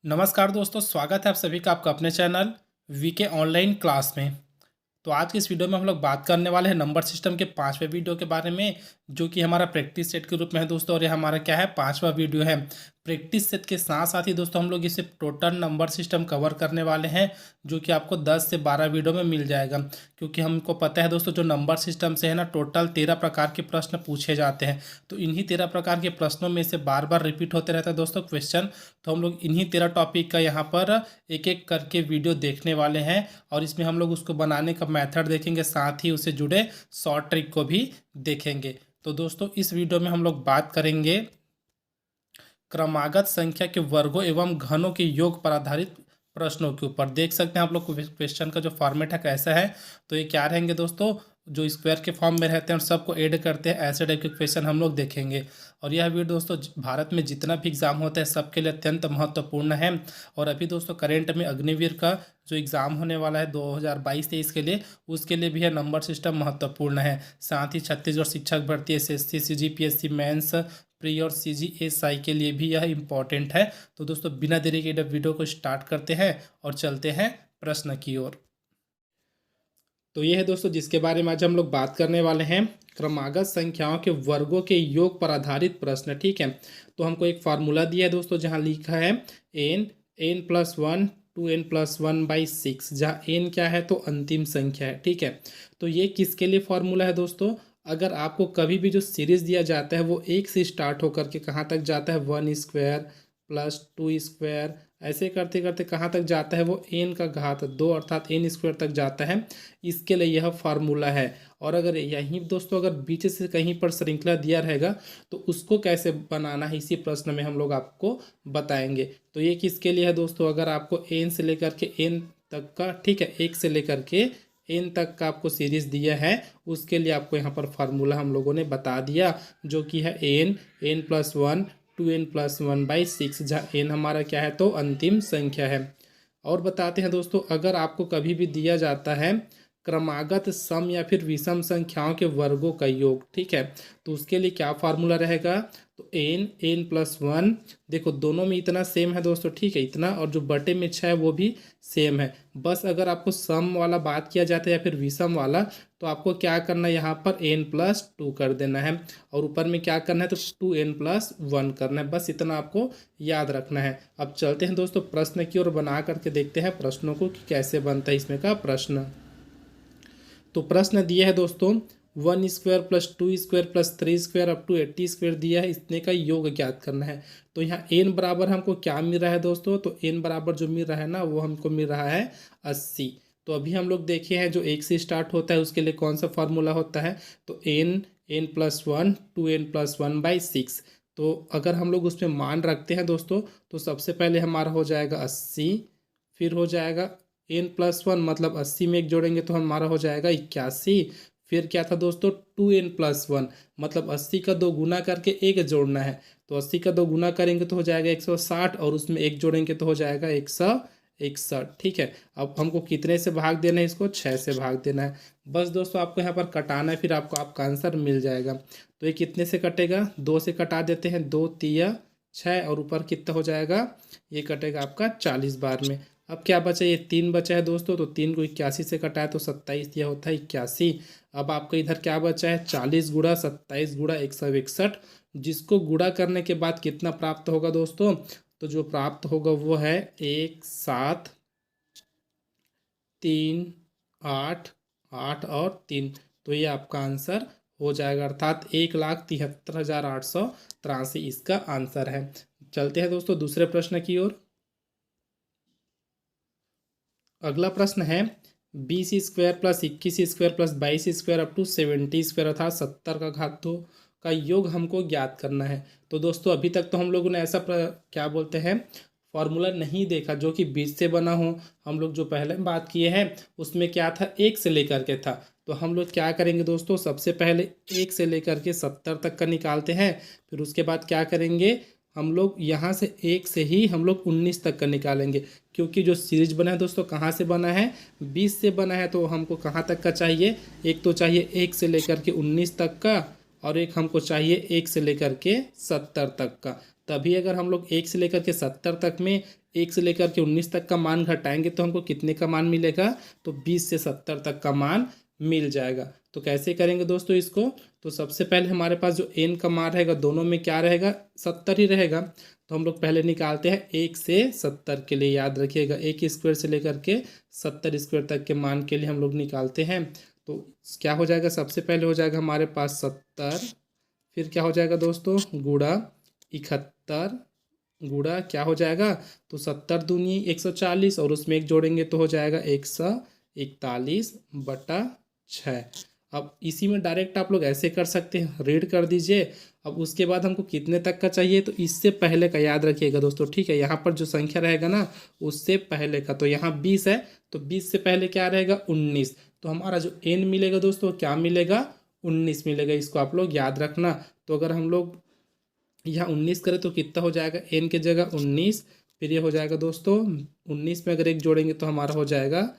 नमस्कार दोस्तों, स्वागत है आप सभी का आपका अपने चैनल वीके ऑनलाइन क्लास में। तो आज की इस वीडियो में हम लोग बात करने वाले हैं नंबर सिस्टम के 5वें वीडियो के बारे में, जो कि हमारा प्रैक्टिस सेट के रूप में है दोस्तों। और ये हमारा क्या है, 5वां वीडियो है। प्रैक्टिस सेट के साथ साथ ही दोस्तों हम लोग इसे टोटल नंबर सिस्टम कवर करने वाले हैं, जो कि आपको 10 से 12 वीडियो में मिल जाएगा। क्योंकि हमको पता है दोस्तों, जो नंबर सिस्टम से है ना, टोटल 13 प्रकार के प्रश्न पूछे जाते हैं। तो इन्हीं 13 प्रकार के प्रश्नों में से बार बार रिपीट होते रहता है दोस्तों क्वेश्चन। तो हम लोग इन्हीं 13 टॉपिक का यहाँ पर एक एक करके वीडियो देखने वाले हैं, और इसमें हम लोग उसको बनाने का मेथड देखेंगे, साथ ही उससे जुड़े शॉर्ट ट्रिक को भी देखेंगे। तो दोस्तों इस वीडियो में हम लोग बात करेंगे क्रमागत संख्या के वर्गों एवं घनों के योग पर आधारित प्रश्नों के ऊपर। देख सकते हैं आप लोग क्वेश्चन का जो फॉर्मेट है कैसा है। तो ये क्या रहेंगे दोस्तों, जो स्क्वायर के फॉर्म में रहते हैं और सबको ऐड करते हैं, ऐसे टाइप के क्वेश्चन हम लोग देखेंगे। और यह वीडियो दोस्तों भारत में जितना भी एग्जाम होता है सबके लिए अत्यंत महत्वपूर्ण है। और अभी दोस्तों करेंट में अग्निवीर का जो एग्ज़ाम होने वाला है 2022-23 के लिए, उसके लिए भी यह नंबर सिस्टम महत्वपूर्ण है। साथ ही छत्तीसगढ़ शिक्षक भर्ती, एसएससी, सीजीपीएससी मेंस, प्री और सीजीएसआई के लिए भी यह इम्पॉर्टेंट है। तो दोस्तों बिना देरी के वीडियो को स्टार्ट करते हैं और चलते हैं प्रश्न की ओर। तो ये है दोस्तों जिसके बारे में आज हम लोग बात करने वाले हैं, क्रमागत संख्याओं के वर्गों के योग पर आधारित प्रश्न। ठीक है, तो हमको एक फार्मूला दिया है दोस्तों, जहाँ लिखा है n+1 2n+1/6, जहाँ n क्या है तो अंतिम संख्या है। ठीक है, तो ये किसके लिए फार्मूला है दोस्तों, अगर आपको कभी भी जो सीरीज दिया जाता है वो एक से स्टार्ट होकर के कहाँ तक जाता है, 1² + 2², ऐसे करते करते कहाँ तक जाता है, वो n का घात 2 अर्थात n² तक जाता है। इसके लिए यह फार्मूला है। और अगर यहीं दोस्तों अगर बीच से कहीं पर श्रृंखला दिया रहेगा तो उसको कैसे बनाना है, इसी प्रश्न में हम लोग आपको बताएंगे। तो ये किसके लिए है दोस्तों, अगर आपको n से लेकर के n तक का, ठीक है, 1 से लेकर के n तक का आपको सीरीज दिया है, उसके लिए आपको यहाँ पर फार्मूला हम लोगों ने बता दिया, जो कि है n+1 2n+1/6, जहाँ n हमारा क्या है तो अंतिम संख्या है। और बताते हैं दोस्तों, अगर आपको कभी भी दिया जाता है क्रमागत सम या फिर विषम संख्याओं के वर्गों का योग, ठीक है, तो उसके लिए क्या फार्मूला रहेगा, तो n+1, देखो दोनों में इतना सेम है दोस्तों, ठीक है, इतना, और जो बटे में 6 है वो भी सेम है। बस अगर आपको सम वाला बात किया जाता है या फिर विषम वाला, तो आपको क्या करना है, यहाँ पर n+2 कर देना है, और ऊपर में क्या करना है तो 2n+1 करना है। बस इतना आपको याद रखना है। अब चलते हैं दोस्तों प्रश्न की ओर, बना करके देखते हैं प्रश्नों को कि कैसे बनता है इसमें का प्रश्न। तो प्रश्न दिया है दोस्तों, 1² + 2² + 3² अप टू 80² दिया है, इतने का योग ज्ञात करना है। तो यहाँ n बराबर हमको क्या मिल रहा है दोस्तों, तो n बराबर जो मिल रहा है ना, वो हमको मिल रहा है 80। तो अभी हम लोग देखे हैं जो 1 से स्टार्ट होता है उसके लिए कौन सा फार्मूला होता है, तो n+1 2n+1/6। तो अगर हम लोग उसमें मान रखते हैं दोस्तों, तो सबसे पहले हमारा हो जाएगा 80, फिर हो जाएगा n+1 मतलब 80 में एक जोड़ेंगे तो हमारा हो जाएगा 81। फिर क्या था दोस्तों, 2n+1 मतलब 80 का 2 गुना करके एक जोड़ना है, तो 80 का 2 गुना करेंगे तो हो जाएगा 160, और उसमें एक जोड़ेंगे तो हो जाएगा 161। ठीक है, अब हमको कितने से भाग देना है, इसको 6 से भाग देना है। बस दोस्तों आपको यहाँ पर कटाना है, फिर आपको आपका आंसर मिल जाएगा। तो ये कितने से कटेगा, 2 से कटा देते हैं, 2 तिया 6, और ऊपर कितना हो जाएगा, ये कटेगा आपका 40 बार में। अब क्या बचा, ये 3 बचा है दोस्तों, तो 3 को 81 से कटाए तो 27 यह होता है 81। अब आपका इधर क्या बचा है, 40 गुणा 27 गुणा 161, जिसको गुणा करने के बाद कितना प्राप्त होगा दोस्तों, तो जो प्राप्त होगा वो है 17388 और 3। तो ये आपका आंसर हो जाएगा, अर्थात 1,73,883 इसका आंसर है। चलते हैं दोस्तों दूसरे प्रश्न की ओर। अगला प्रश्न है 20² + 21² + 22² अप टू 70² अर्थात 70 का घात 2 का योग हमको ज्ञात करना है। तो दोस्तों अभी तक तो हम लोगों ने ऐसा क्या बोलते हैं फॉर्मूला नहीं देखा जो कि 20 से बना हो। हम लोग जो पहले बात किए हैं उसमें क्या था, 1 से लेकर के था। तो हम लोग क्या करेंगे दोस्तों, सबसे पहले 1 से लेकर के 70 तक का निकालते हैं, फिर उसके बाद क्या करेंगे, हम लोग यहाँ से 1 से ही हम लोग 19 तक का निकालेंगे, क्योंकि जो सीरीज बना है दोस्तों कहाँ से बना है, 20 से बना है। तो हमको कहाँ तक का चाहिए, एक तो चाहिए 1 से लेकर के 19 तक का, और एक हमको चाहिए 1 से लेकर के 70 तक का। तभी अगर हम लोग 1 से लेकर के 70 तक में 1 से लेकर के 19 तक का मान घटाएंगे तो हमको कितने का मान मिलेगा, तो 20 से 70 तक का मान मिल जाएगा। तो कैसे करेंगे दोस्तों इसको, तो सबसे पहले हमारे पास जो एन का मान रहेगा दोनों में क्या रहेगा, 70 ही रहेगा। तो हम लोग पहले निकालते हैं 1 से 70 के लिए, याद रखिएगा 1 स्क्वायर से लेकर के 70 स्क्वायर तक के मान के लिए हम लोग निकालते हैं। तो क्या हो जाएगा, सबसे पहले हो जाएगा हमारे पास 70, फिर क्या हो जाएगा दोस्तों गुणा 71, गुणा क्या हो जाएगा, तो 70 दूनी 140 और उसमें एक जोड़ेंगे तो हो जाएगा 141/6। अब इसी में डायरेक्ट आप लोग ऐसे कर सकते हैं, रीड कर दीजिए। अब उसके बाद हमको कितने तक का चाहिए, तो इससे पहले का याद रखिएगा दोस्तों, ठीक है। यहाँ पर जो संख्या रहेगा ना उससे पहले का, तो यहाँ 20 है तो 20 से पहले क्या रहेगा 19। तो हमारा जो एन मिलेगा दोस्तों क्या मिलेगा, 19 मिलेगा। इसको आप लोग याद रखना। तो अगर हम लोग यहाँ 19 करें तो कितना हो जाएगा, एन के जगह 19, फिर ये हो जाएगा दोस्तों 19 में अगर एक जोड़ेंगे तो हमारा हो जाएगा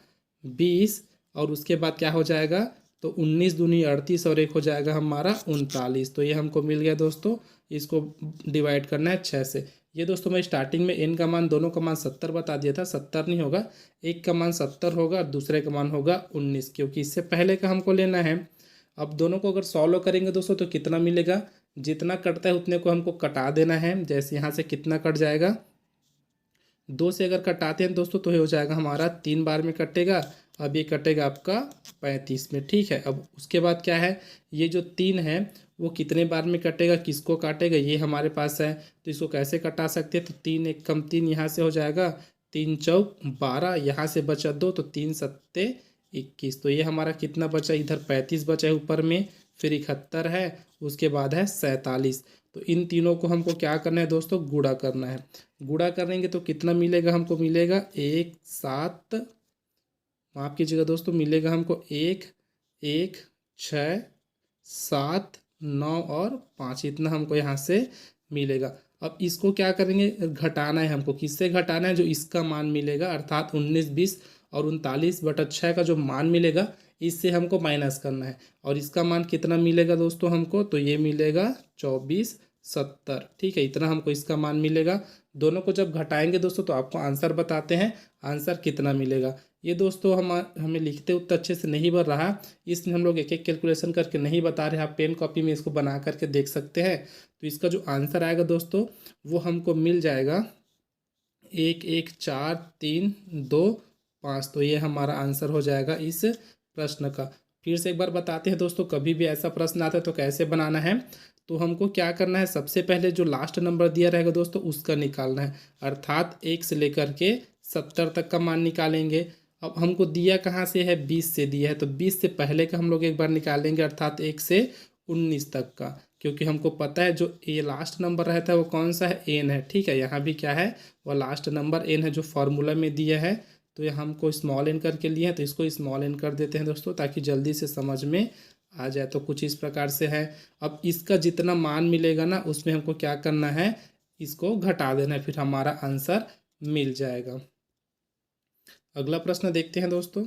20, और उसके बाद क्या हो जाएगा, तो 19 दूनी 38 और एक हो जाएगा हमारा 39। तो ये हमको मिल गया दोस्तों। इसको डिवाइड करना है 6 से। ये दोस्तों मैं स्टार्टिंग में एन का मान दोनों का मान 70 बता दिया था, 70 नहीं होगा, एक का मान 70 होगा और दूसरे का मान होगा 19, क्योंकि इससे पहले का हमको लेना है। अब दोनों को अगर सॉल्व करेंगे दोस्तों तो कितना मिलेगा, जितना कटता है उतने को हमको कटा देना है। जैसे यहाँ से कितना कट जाएगा, 2 से अगर कटाते हैं दोस्तों तो ये हो जाएगा हमारा 3 बार में कटेगा। अब ये कटेगा आपका 35 में, ठीक है। अब उसके बाद क्या है, ये जो 3 है वो कितने बार में कटेगा, किसको काटेगा, ये हमारे पास है। तो इसको कैसे कटा सकते हैं, तो 3 एक कम 3 यहाँ से हो जाएगा, 3 चौक 12, यहाँ से बचा 2 तो 3 सत्ते 21। तो ये हमारा कितना बचा, इधर 35 बचा है ऊपर में, फिर 71 है, उसके बाद है 47। तो इन तीनों को हमको क्या करना है दोस्तों, गुणा करना है। गुणा करेंगे तो कितना मिलेगा, हमको मिलेगा 1 7, माफ़ कीजिएगा दोस्तों, मिलेगा हमको 1 1 6 7 9 और 5, इतना हमको यहाँ से मिलेगा। अब इसको क्या करेंगे, घटाना है हमको। किससे घटाना है, जो इसका मान मिलेगा अर्थात 19 20 और 39/6 का जो मान मिलेगा इससे हमको माइनस करना है। और इसका मान कितना मिलेगा दोस्तों हमको, तो ये मिलेगा 24 70, ठीक है। इतना हमको इसका मान मिलेगा। दोनों को जब घटाएंगे दोस्तों तो आपको आंसर बताते हैं, आंसर कितना मिलेगा। ये दोस्तों हमें लिखते उतना अच्छे से नहीं बन रहा, इसलिए हम लोग एक एक कैलकुलेशन करके नहीं बता रहे। आप पेन कॉपी में इसको बना करके देख सकते हैं। तो इसका जो आंसर आएगा दोस्तों वो हमको मिल जाएगा 1 1 4 3 2 5। तो ये हमारा आंसर हो जाएगा इस प्रश्न का। फिर से एक बार बताते हैं दोस्तों, कभी भी ऐसा प्रश्न आता है तो कैसे बनाना है। तो हमको क्या करना है, सबसे पहले जो लास्ट नंबर दिया रहेगा दोस्तों उसका निकालना है, अर्थात 1 से लेकर के 70 तक का मान निकालेंगे। अब हमको दिया कहाँ से है, 20 से दिया है, तो 20 से पहले का हम लोग एक बार निकालेंगे, अर्थात 1 से 19 तक का, क्योंकि हमको पता है जो ये लास्ट नंबर रहता है वो कौन सा है, एन है, ठीक है। यहाँ भी क्या है, वो लास्ट नंबर एन है जो फॉर्मूला में दिया है। तो ये हमको स्मॉल एन करके लिए हैं, तो इसको स्मॉल एन कर देते हैं दोस्तों, ताकि जल्दी से समझ में आ जाए। तो कुछ इस प्रकार से है। अब इसका जितना मान मिलेगा ना उसमें हमको क्या करना है, इसको घटा देना है, फिर हमारा आंसर मिल जाएगा। अगला प्रश्न देखते हैं दोस्तों।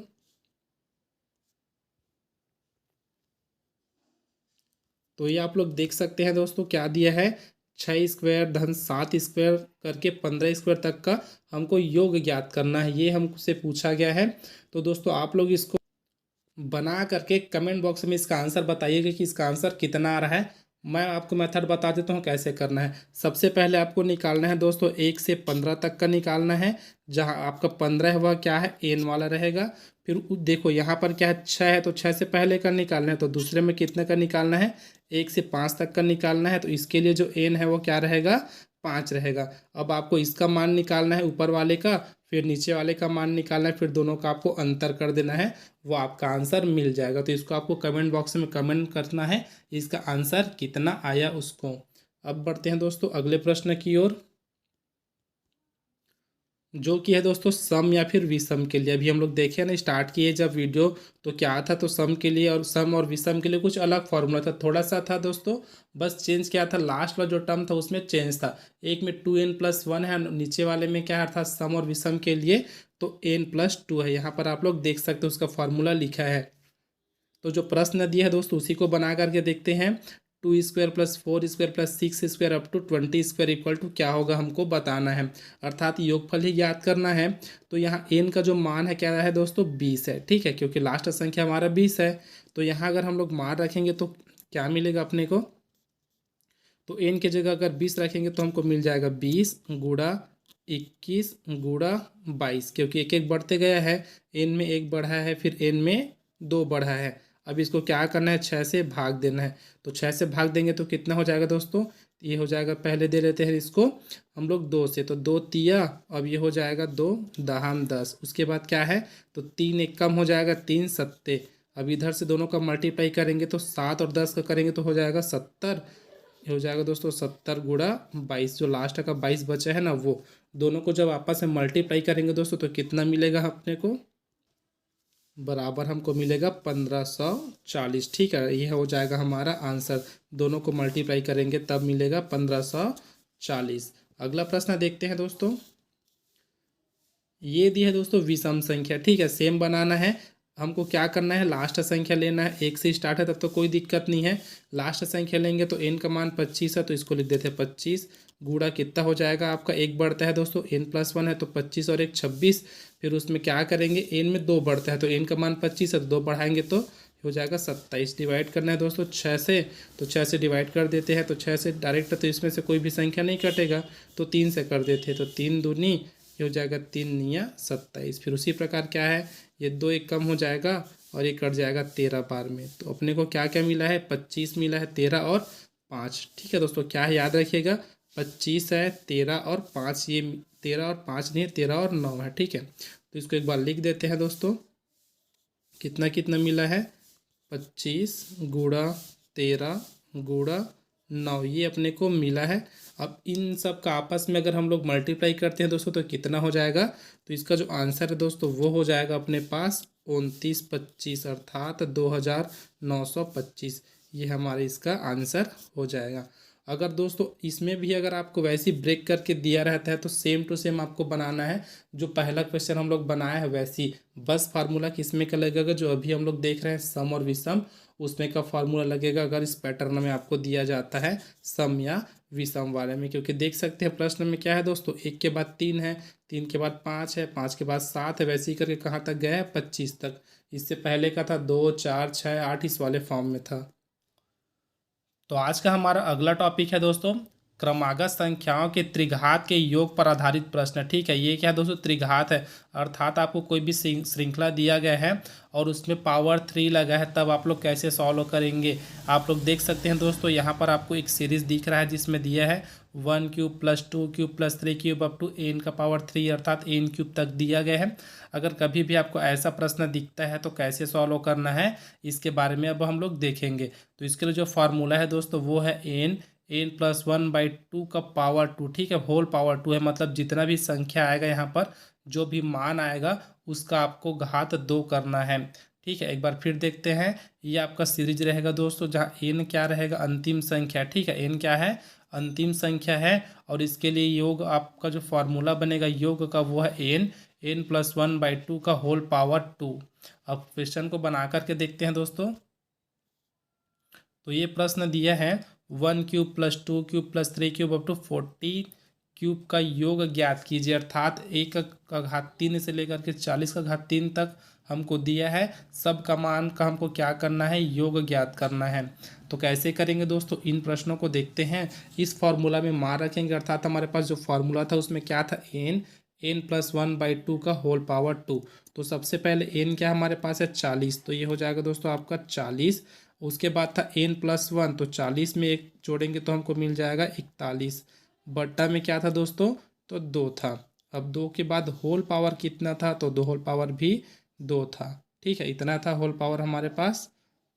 तो ये आप लोग देख सकते हैं दोस्तों क्या दिया है, 6 स्क्वायर धन 7 स्क्वायर करके 15 स्क्वायर तक का हमको योग ज्ञात करना है, ये हमसे पूछा गया है। तो दोस्तों आप लोग इसको बना करके कमेंट बॉक्स में इसका आंसर बताइएगा कि इसका आंसर कितना आ रहा है। मैं आपको मेथड बता देता हूँ कैसे करना है। सबसे पहले आपको निकालना है दोस्तों 1 से 15 तक का निकालना है। जहाँ आपका 15 है वह क्या है, एन वाला रहेगा। फिर देखो यहाँ पर क्या है, 6 है तो 6 से पहले का निकालना है, तो दूसरे में कितने का निकालना है, 1 से 5 तक का निकालना है। तो इसके लिए जो एन है वो क्या रहेगा, 5 रहेगा। अब आपको इसका मान निकालना है ऊपर वाले का, फिर नीचे वाले का मान निकालना है, फिर दोनों का आपको अंतर कर देना है, वो आपका आंसर मिल जाएगा। तो इसको आपको कमेंट बॉक्स में कमेंट करना है इसका आंसर कितना आया उसको। अब बढ़ते हैं दोस्तों अगले प्रश्न की ओर, जो कि है दोस्तों सम या फिर विषम के लिए। अभी हम लोग देखे ना, स्टार्ट किए जब वीडियो तो क्या था, तो सम के लिए और सम और विषम के लिए कुछ अलग फॉर्मूला था, थोड़ा सा था दोस्तों, बस चेंज क्या था, लास्ट वाला जो टर्म था उसमें चेंज था। एक में 2n+1 है, नीचे वाले में क्या था, सम और विषम के लिए तो n+2 है। यहाँ पर आप लोग देख सकते हो उसका फॉर्मूला लिखा है। तो जो प्रश्न दिया है दोस्तों उसी को बना करके देखते हैं। 2 square plus 4 square plus 6 square up to 20 square equal to क्या होगा हमको बताना है, अर्थात योगफल ही ज्ञात करना है। तो यहाँ एन का जो मान है क्या है दोस्तों 20 है, ठीक है, क्योंकि लास्ट संख्या हमारा 20 है। तो यहाँ अगर हम लोग मान रखेंगे तो क्या मिलेगा अपने को, तो एन की जगह अगर 20 रखेंगे तो हमको मिल जाएगा 20 गुड़ा 21 गुड़ा 22, क्योंकि एक एक बढ़ते गया है, एन में एक बढ़ा है फिर एन में 2 बढ़ा है। अब इसको क्या करना है, 6 से भाग देना है। तो 6 से भाग देंगे तो कितना हो जाएगा दोस्तों, ये हो जाएगा, पहले दे लेते हैं इसको हम लोग 2 से, तो 2 तिया, अब ये हो जाएगा 2 दहाम 10। उसके बाद क्या है, तो 3 एक कम हो जाएगा, 3 सत्ते। अब इधर से दोनों का मल्टीप्लाई करेंगे तो 7 और 10 का करेंगे तो हो जाएगा 70। ये हो जाएगा दोस्तों 70 गुड़ा 22, जो लास्ट का 22 बचा है ना, वो दोनों को जब आपस में मल्टीप्लाई करेंगे दोस्तों तो कितना मिलेगा अपने को, बराबर हमको मिलेगा 1540। ठीक है, ये हो जाएगा हमारा आंसर। दोनों को मल्टीप्लाई करेंगे तब मिलेगा 1540। अगला प्रश्न देखते हैं दोस्तों। ये दी है दोस्तों विषम संख्या, ठीक है, सेम बनाना है। हमको क्या करना है, लास्ट संख्या लेना है, एक से स्टार्ट है तब तो कोई दिक्कत नहीं है। लास्ट संख्या लेंगे तो एन का मान 25 है, तो इसको लिख देते हैं 25 गुड़ा कितना हो जाएगा आपका, एक बढ़ता है दोस्तों, एन प्लस 1 है तो 25 और एक 26। फिर उसमें क्या करेंगे, एन में 2 बढ़ता है तो एन का मान 25 है तो 2 बढ़ाएंगे तो हो जाएगा 27। डिवाइड करना है दोस्तों 6 से, तो 6 से डिवाइड कर देते हैं, तो 6 से डायरेक्ट तो इसमें से कोई भी संख्या नहीं कटेगा, तो 3 से कर देते हैं, तो 3 दूनी ये हो जाएगा 3 निया 27। फिर उसी प्रकार क्या है, ये 2 एक कम हो जाएगा और ये कट जाएगा 13 बार में। तो अपने को क्या क्या मिला है, 25 मिला है, 13 और 5। ठीक है दोस्तों, क्या है याद रखिएगा, 25 है, 13 और 5, ये 13 और 5 नहीं है, 13 और 9 है। ठीक है, तो इसको एक बार लिख देते हैं दोस्तों, कितना कितना मिला है, 25 गुड़ा 13 गुड़ा 9, ये अपने को मिला है। अब इन सब का आपस में अगर हम लोग मल्टीप्लाई करते हैं दोस्तों तो कितना हो जाएगा, तो इसका जो आंसर है दोस्तों वो हो जाएगा अपने पास 2925, अर्थात 2925। ये हमारे इसका आंसर हो जाएगा। अगर दोस्तों इसमें भी अगर आपको वैसे ही ब्रेक करके दिया रहता है तो सेम टू सेम आपको बनाना है, जो पहला क्वेश्चन हम लोग बनाए हैं वैसी, बस फार्मूला किसमें का लगेगा, जो अभी हम लोग देख रहे हैं सम और विषम, उसमें का फार्मूला लगेगा अगर इस पैटर्न में आपको दिया जाता है सम या विषम वाले में। क्योंकि देख सकते हैं प्रश्न में क्या है दोस्तों, 1 के बाद 3 है, 3 के बाद 5 है, 5 के बाद 7 है, वैसे ही करके कहाँ तक गया है 25 तक। इससे पहले का था 2 4 6 8, इस वाले फॉर्म में था। तो आज का हमारा अगला टॉपिक है दोस्तों क्रमागत संख्याओं के त्रिघात के योग पर आधारित प्रश्न। ठीक है, ये क्या है दोस्तों, त्रिघात है, अर्थात आपको कोई भी श्रृंखला दिया गया है और उसमें पावर 3 लगा है, तब आप लोग कैसे सॉल्व करेंगे। आप लोग देख सकते हैं दोस्तों, यहाँ पर आपको एक सीरीज दिख रहा है जिसमें दिया है 1 cube plus 2 cube plus 3 cube up to n का पावर 3, अर्थात एन क्यूब तक दिया गया है। अगर कभी भी आपको ऐसा प्रश्न दिखता है तो कैसे सॉल्व करना है, इसके बारे में अब हम लोग देखेंगे। तो इसके लिए जो फार्मूला है दोस्तों वो है एन प्लस 1/2 का पावर 2। ठीक है, होल पावर 2 है, मतलब जितना भी संख्या आएगा यहाँ पर, जो भी मान आएगा उसका आपको घात 2 करना है। ठीक है, एक बार फिर देखते हैं, ये आपका सीरीज रहेगा दोस्तों, जहाँ एन क्या रहेगा, अंतिम संख्या। ठीक है, एन क्या है, अंतिम संख्या है, और इसके लिए योग आपका जो फार्मूला बनेगा योग का वो है एन प्लस 1/2 का होल पावर 2। अब क्वेश्चन को बना करके देखते हैं दोस्तों। तो ये प्रश्न दिया है 1 cube plus 2 cube plus 3 cube up to 40 cube का योग ज्ञात कीजिए, अर्थात 1 का घात 3 से लेकर के 40 का घात 3 तक हमको दिया है। सब का मान का हमको क्या करना है, योग ज्ञात करना है। तो कैसे करेंगे दोस्तों, इन प्रश्नों को देखते हैं। इस फार्मूला में मान रखेंगे, अर्थात हमारे पास जो फार्मूला था उसमें क्या था, एन प्लस 1/2 का होल पावर 2। तो सबसे पहले एन क्या हमारे पास है 40, तो ये हो जाएगा दोस्तों आपका 40। उसके बाद था एन प्लस 1, तो 40 में एक जोड़ेंगे तो हमको मिल जाएगा 41। बट्टा में क्या था दोस्तों, तो 2 था। अब 2 के बाद होल पावर कितना था, तो 2 होल पावर भी 2 था। ठीक है, इतना था होल पावर हमारे पास,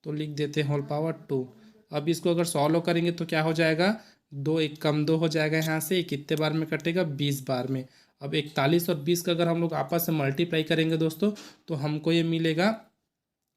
तो लिख देते हैं होल पावर 2। अब इसको अगर सॉल्व करेंगे तो क्या हो जाएगा, 2 एक कम 2 हो जाएगा, यहाँ से कितने बार में कटेगा, 20 बार में। अब 41 और 20 का अगर हम लोग आपस में मल्टीप्लाई करेंगे दोस्तों तो हमको ये मिलेगा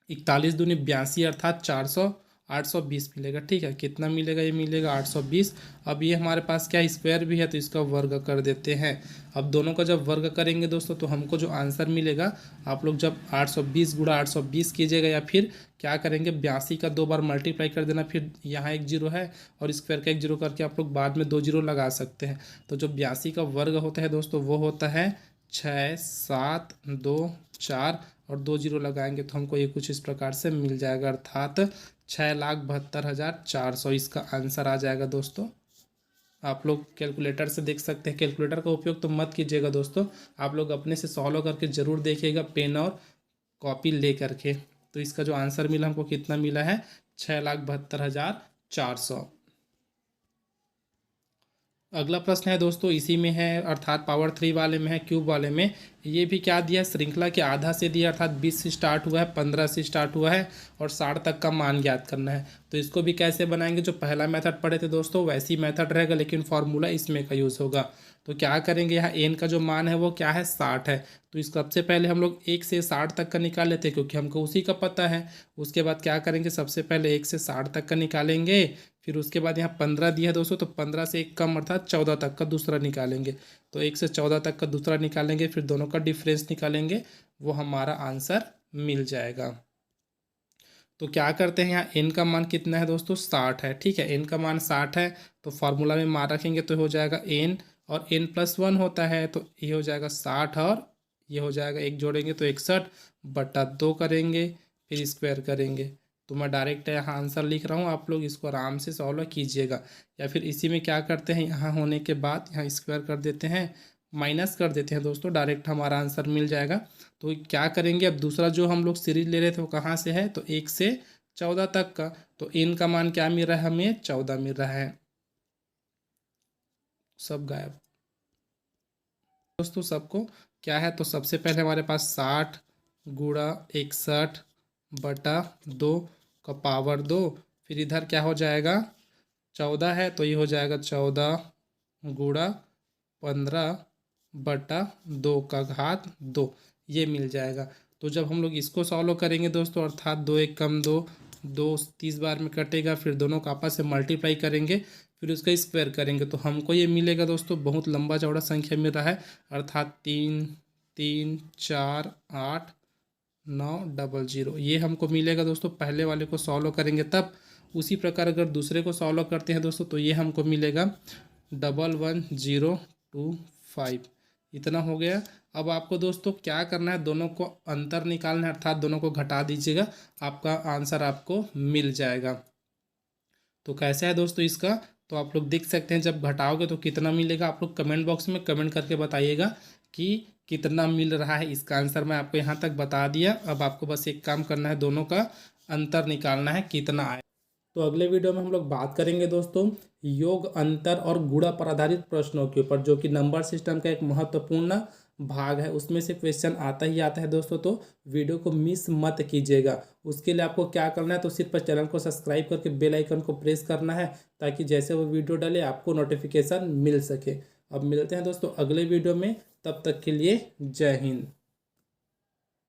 41 दूनी 82, अर्थात 400, 820 मिलेगा। ठीक है, कितना मिलेगा, ये मिलेगा 820। अब ये हमारे पास क्या स्क्वायर भी है तो इसका वर्ग कर देते हैं। अब दोनों का जब वर्ग करेंगे दोस्तों तो हमको जो आंसर मिलेगा, आप लोग जब 820 गुणा 820 कीजिएगा या फिर क्या करेंगे 82 का 2 बार मल्टीप्लाई कर देना, फिर यहाँ एक जीरो है और स्क्वायर का एक जीरो करके आप लोग बाद में 2 जीरो लगा सकते हैं। तो जो 82 का वर्ग होता है दोस्तों वो होता है 6 7 2 4 और 2 जीरो लगाएंगे तो हमको ये कुछ इस प्रकार से मिल जाएगा, अर्थात 6,72,400 इसका आंसर आ जाएगा दोस्तों। आप लोग कैलकुलेटर से देख सकते हैं, कैलकुलेटर का उपयोग तो मत कीजिएगा दोस्तों, आप लोग अपने से सॉल्व करके ज़रूर देखिएगा पेन और कॉपी ले करके। तो इसका जो आंसर मिला हमको कितना मिला है, 6,72,400। अगला प्रश्न है दोस्तों इसी में है, अर्थात पावर 3 वाले में है, क्यूब वाले में। ये भी क्या दिया, श्रृंखला के आधा से दिया, अर्थात 20 से स्टार्ट हुआ है, 15 से स्टार्ट हुआ है और 60 तक का मान ज्ञात करना है। तो इसको भी कैसे बनाएंगे, जो पहला मेथड पढ़े थे दोस्तों वैसी मेथड रहेगा, लेकिन फॉर्मूला इसमें का यूज़ होगा। तो क्या करेंगे, यहाँ एन का जो मान है वो क्या है, 60 है। तो इस सबसे पहले हम लोग 1 से 60 तक का निकाल लेते हैं क्योंकि हमको उसी का पता है। उसके बाद क्या करेंगे, सबसे पहले 1 से 60 तक का निकालेंगे, फिर उसके बाद यहाँ 15 दिया है दोस्तों, तो 15 से एक कम अर्थात 14 तक का दूसरा निकालेंगे। तो 1 से 14 तक का दूसरा निकालेंगे, फिर दोनों का डिफरेंस निकालेंगे, वो हमारा आंसर मिल जाएगा। तो क्या करते हैं, यहाँ एन का मान कितना है दोस्तों, 60 है। ठीक है, एन का मान 60 है तो फार्मूला में मान रखेंगे तो हो जाएगा एन और n+1 होता है, तो ये हो जाएगा 60 और ये हो जाएगा एक जोड़ेंगे तो 61/2 करेंगे, फिर स्क्वायर करेंगे। तो मैं डायरेक्ट यहाँ आंसर लिख रहा हूँ, आप लोग इसको आराम से सॉल्व कीजिएगा। या फिर इसी में क्या करते हैं, यहाँ होने के बाद यहाँ स्क्वायर कर देते हैं, माइनस कर देते हैं दोस्तों, डायरेक्ट हमारा आंसर मिल जाएगा। तो क्या करेंगे, अब दूसरा जो हम लोग सीरीज ले रहे थे वो कहाँ से है, तो 1 से 14 तक का। तो n का मान क्या मिल रहा है, हमें 14 मिल रहा है। सब गायब दोस्तों, सबको क्या है, तो सबसे पहले हमारे पास 60 गुणा 61/2 का पावर 2, फिर इधर क्या हो जाएगा 14 है तो ये हो जाएगा 14 गुणा 15/2 का घात 2, ये मिल जाएगा। तो जब हम लोग इसको सॉल्व करेंगे दोस्तों, अर्थात 2 1 कम 2, 2 30 बार में कटेगा, फिर दोनों का आपस से मल्टीप्लाई करेंगे, फिर उसका स्क्वायर करेंगे तो हमको ये मिलेगा दोस्तों, बहुत लंबा चौड़ा संख्या मिल रहा है, अर्थात 3 3 4 8 9 0 ये हमको मिलेगा दोस्तों। पहले वाले को सॉल्व करेंगे तब, उसी प्रकार अगर दूसरे को सॉल्व करते हैं दोस्तों तो ये हमको मिलेगा 11025, इतना हो गया। अब आपको दोस्तों क्या करना है, दोनों को अंतर निकालना है, अर्थात दोनों को घटा दीजिएगा, आपका आंसर आपको मिल जाएगा। तो कैसा है दोस्तों इसका, तो आप लोग देख सकते हैं, जब घटाओगे तो कितना मिलेगा, आप लोग कमेंट बॉक्स में कमेंट करके बताइएगा कि कितना मिल रहा है। इसका आंसर मैं आपको यहाँ तक बता दिया। अब आपको बस एक काम करना है, दोनों का अंतर निकालना है कितना आए। तो अगले वीडियो में हम लोग बात करेंगे दोस्तों योग, अंतर और गुणा पर आधारित प्रश्नों के ऊपर, जो कि नंबर सिस्टम का एक महत्वपूर्ण भाग है, उसमें से क्वेश्चन आता ही आता है दोस्तों। तो वीडियो को मिस मत कीजिएगा। उसके लिए आपको क्या करना है, तो सिर्फ चैनल को सब्सक्राइब करके बेल आइकन को प्रेस करना है, ताकि जैसे वो वीडियो डाले आपको नोटिफिकेशन मिल सके। अब मिलते हैं दोस्तों अगले वीडियो में, तब तक के लिए जय हिंद।